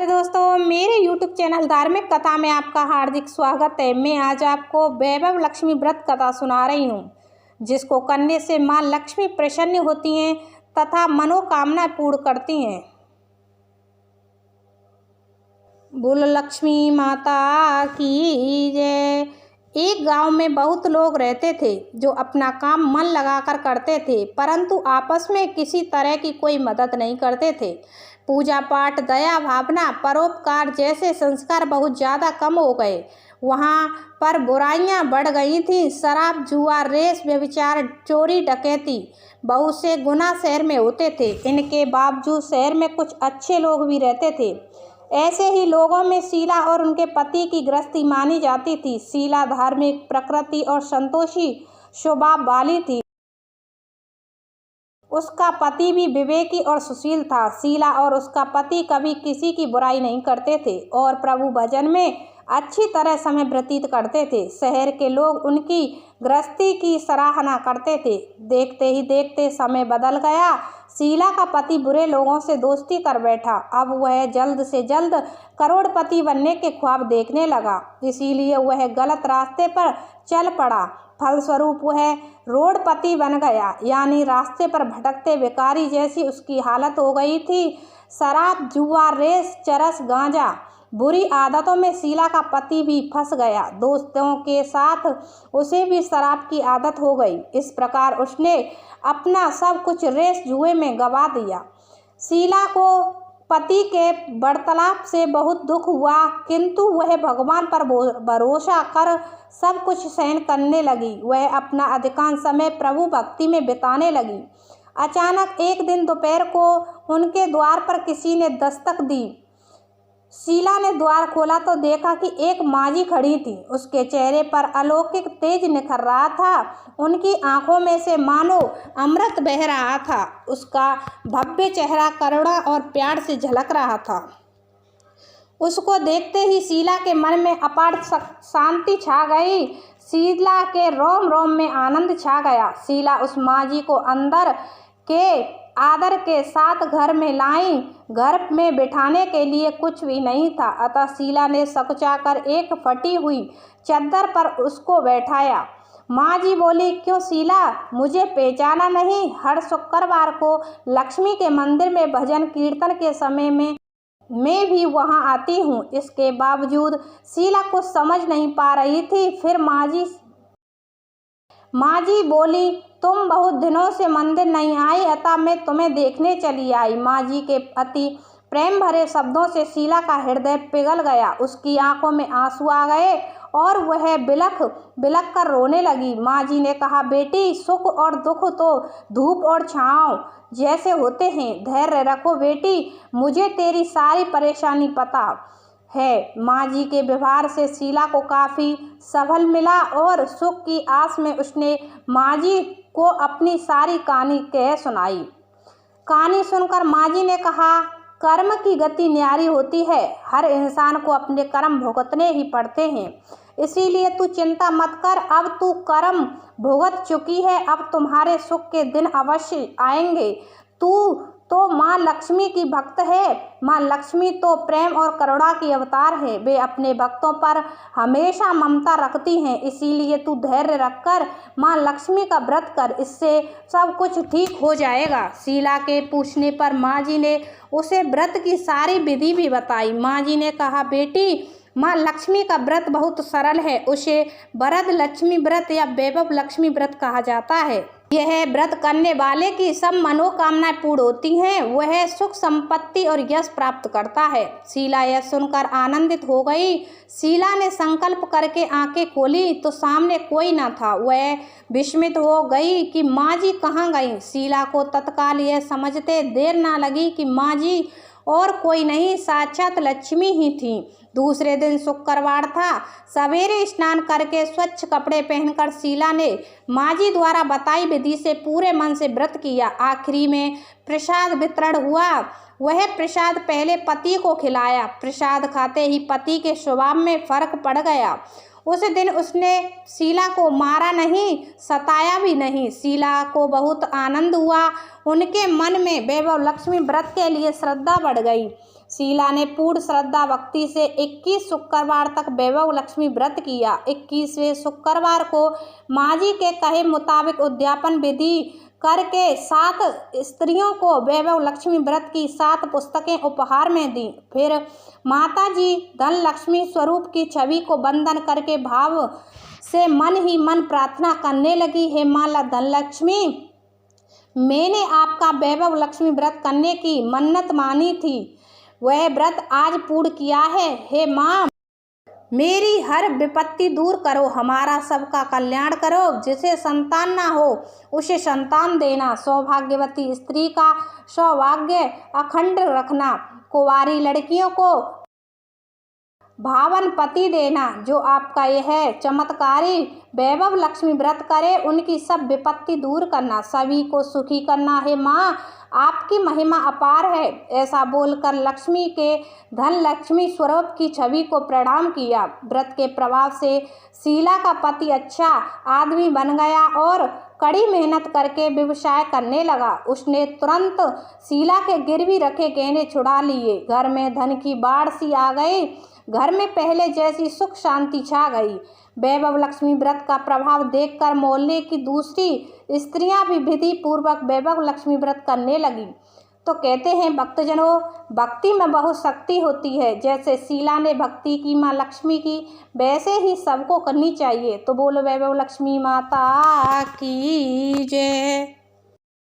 नमस्कार दोस्तों, मेरे YouTube चैनल धार्मिक कथा में आपका हार्दिक स्वागत है। मैं आज आपको वैभव लक्ष्मी व्रत कथा सुना रही हूँ, जिसको करने से माँ लक्ष्मी प्रसन्न होती हैं तथा मनोकामना पूर्ण करती हैं। बोलो लक्ष्मी माता की जय। एक गांव में बहुत लोग रहते थे जो अपना काम मन लगाकर करते थे, परंतु आपस में किसी तरह की कोई मदद नहीं करते थे। पूजा पाठ, दया भावना, परोपकार जैसे संस्कार बहुत ज़्यादा कम हो गए। वहाँ पर बुराइयाँ बढ़ गई थीं। शराब, जुआ, रेस, व्यभिचार, चोरी, डकैती बहुत से गुनाह शहर में होते थे। इनके बावजूद शहर में कुछ अच्छे लोग भी रहते थे। ऐसे ही लोगों में शीला और उनके पति की गृहस्थी मानी जाती थी। शीला धार्मिक प्रकृति और संतोषी स्वभाव वाली थी। उसका पति भी विवेकी और सुशील था। शीला और उसका पति कभी किसी की बुराई नहीं करते थे और प्रभु भजन में अच्छी तरह समय व्यतीत करते थे। शहर के लोग उनकी गृहस्थी की सराहना करते थे। देखते ही देखते समय बदल गया। शीला का पति बुरे लोगों से दोस्ती कर बैठा। अब वह जल्द से जल्द करोड़पति बनने के ख्वाब देखने लगा, इसीलिए वह गलत रास्ते पर चल पड़ा। फलस्वरूप वह रोडपति बन गया, यानी रास्ते पर भटकते भिखारी जैसी उसकी हालत हो गई थी। शराब, जुआ, रेस, चरस, गांजा, बुरी आदतों में शीला का पति भी फंस गया। दोस्तों के साथ उसे भी शराब की आदत हो गई। इस प्रकार उसने अपना सब कुछ रेस जुए में गंवा दिया। शीला को पति के वार्तालाप से बहुत दुख हुआ, किंतु वह भगवान पर भरोसा कर सब कुछ सहन करने लगी। वह अपना अधिकांश समय प्रभु भक्ति में बिताने लगी। अचानक एक दिन दोपहर को उनके द्वार पर किसी ने दस्तक दी। शीला ने द्वार खोला तो देखा कि एक माँझी खड़ी थी। उसके चेहरे पर अलौकिक तेज निखर रहा था। उनकी आंखों में से मानो अमृत बह रहा था। उसका भव्य चेहरा करुणा और प्यार से झलक रहा था। उसको देखते ही शीला के मन में अपार शांति छा गई। शीला के रोम रोम में आनंद छा गया। शीला उस माँझी को अंदर के आदर के साथ घर में लाई। घर में बिठाने के लिए कुछ भी नहीं था, अतः शीला ने सकुचाकर एक फटी हुई चद्दर पर उसको बैठाया। माँझी बोली, क्यों शीला, मुझे पहचाना नहीं? हर शुक्रवार को लक्ष्मी के मंदिर में भजन कीर्तन के समय में मैं भी वहां आती हूँ। इसके बावजूद शीला कुछ समझ नहीं पा रही थी। फिर माँझी बोली, तुम बहुत दिनों से मंदिर नहीं आई, अतः मैं तुम्हें देखने चली आई। माँझी के अति प्रेम भरे शब्दों से शीला का हृदय पिघल गया। उसकी आंखों में आंसू आ गए और वह बिलख बिलख कर रोने लगी। माँझी ने कहा, बेटी, सुख और दुख तो धूप और छांव जैसे होते हैं। धैर्य रखो बेटी, मुझे तेरी सारी परेशानी पता है। माँझी के व्यवहार से शीला को काफ़ी सबल मिला और सुख की आस में उसने माँझी को अपनी सारी कहानी कह सुनाई। कहानी सुनकर माँझी ने कहा, कर्म की गति न्यारी होती है। हर इंसान को अपने कर्म भुगतने ही पड़ते हैं, इसीलिए तू चिंता मत कर। अब तू कर्म भुगत चुकी है, अब तुम्हारे सुख के दिन अवश्य आएंगे। तू तो माँ लक्ष्मी की भक्त है। माँ लक्ष्मी तो प्रेम और करुणा की अवतार है। वे अपने भक्तों पर हमेशा ममता रखती हैं, इसीलिए तू धैर्य रखकर माँ लक्ष्मी का व्रत कर, इससे सब कुछ ठीक हो जाएगा। शीला के पूछने पर माँझी ने उसे व्रत की सारी विधि भी बताई। माँझी ने कहा, बेटी, माँ लक्ष्मी का व्रत बहुत सरल है। उसे वरद लक्ष्मी व्रत या वैभव लक्ष्मी व्रत कहा जाता है। यह व्रत करने वाले की सब मनोकामनाएं पूर्ण होती हैं। वह सुख, संपत्ति और यश प्राप्त करता है। शीला यह सुनकर आनंदित हो गई। शीला ने संकल्प करके आंखें खोली तो सामने कोई न था। वह विस्मित हो गई कि माँझी कहाँ गई। शीला को तत्काल यह समझते देर ना लगी कि माँझी और कोई नहीं, साक्षात लक्ष्मी ही थी। दूसरे दिन शुक्रवार था। सवेरे स्नान करके स्वच्छ कपड़े पहनकर शीला ने माँझी द्वारा बताई विधि से पूरे मन से व्रत किया। आखिरी में प्रसाद वितरण हुआ। वह प्रसाद पहले पति को खिलाया। प्रसाद खाते ही पति के स्वभाव में फर्क पड़ गया। उस दिन उसने शीला को मारा नहीं, सताया भी नहीं। शीला को बहुत आनंद हुआ। उनके मन में वैभव लक्ष्मी व्रत के लिए श्रद्धा बढ़ गई। शीला ने पूर्ण श्रद्धा भक्ति से 21 शुक्रवार तक वैभव लक्ष्मी व्रत किया। 21वें शुक्रवार को माँ जी के कहे मुताबिक उद्यापन विधि करके 7 स्त्रियों को वैभव लक्ष्मी व्रत की 7 पुस्तकें उपहार में दी। फिर माता जी धन लक्ष्मी स्वरूप की छवि को वंदन करके भाव से मन ही मन प्रार्थना करने लगी, हे माँ धनलक्ष्मी, मैंने आपका वैभव लक्ष्मी व्रत करने की मन्नत मानी थी, वह व्रत आज पूर्ण किया है। हे माँ, मेरी हर विपत्ति दूर करो, हमारा सबका कल्याण करो, जिसे संतान ना हो उसे संतान देना, सौभाग्यवती स्त्री का सौभाग्य अखंड रखना, कुंवारी लड़कियों को भावन पति देना। जो आपका यह चमत्कारी वैभव लक्ष्मी व्रत करे उनकी सब विपत्ति दूर करना, सभी को सुखी करना। हे माँ, आपकी महिमा अपार है। ऐसा बोलकर लक्ष्मी के धन लक्ष्मी स्वरूप की छवि को प्रणाम किया। व्रत के प्रभाव से शीला का पति अच्छा आदमी बन गया और कड़ी मेहनत करके व्यवसाय करने लगा। उसने तुरंत शीला के गिरवी रखे गहने छुड़ा लिए। घर में धन की बाढ़ सी आ गई। घर में पहले जैसी सुख शांति छा गई। वैभव लक्ष्मी व्रत का प्रभाव देखकर मोहल्ले की दूसरी स्त्रियां भी विधि पूर्वक वैभव लक्ष्मी व्रत करने लगी। तो कहते हैं भक्तजनों, भक्ति में बहुत शक्ति होती है। जैसे शीला ने भक्ति की माँ लक्ष्मी की, वैसे ही सबको करनी चाहिए। तो बोलो वैभव लक्ष्मी माता की जय।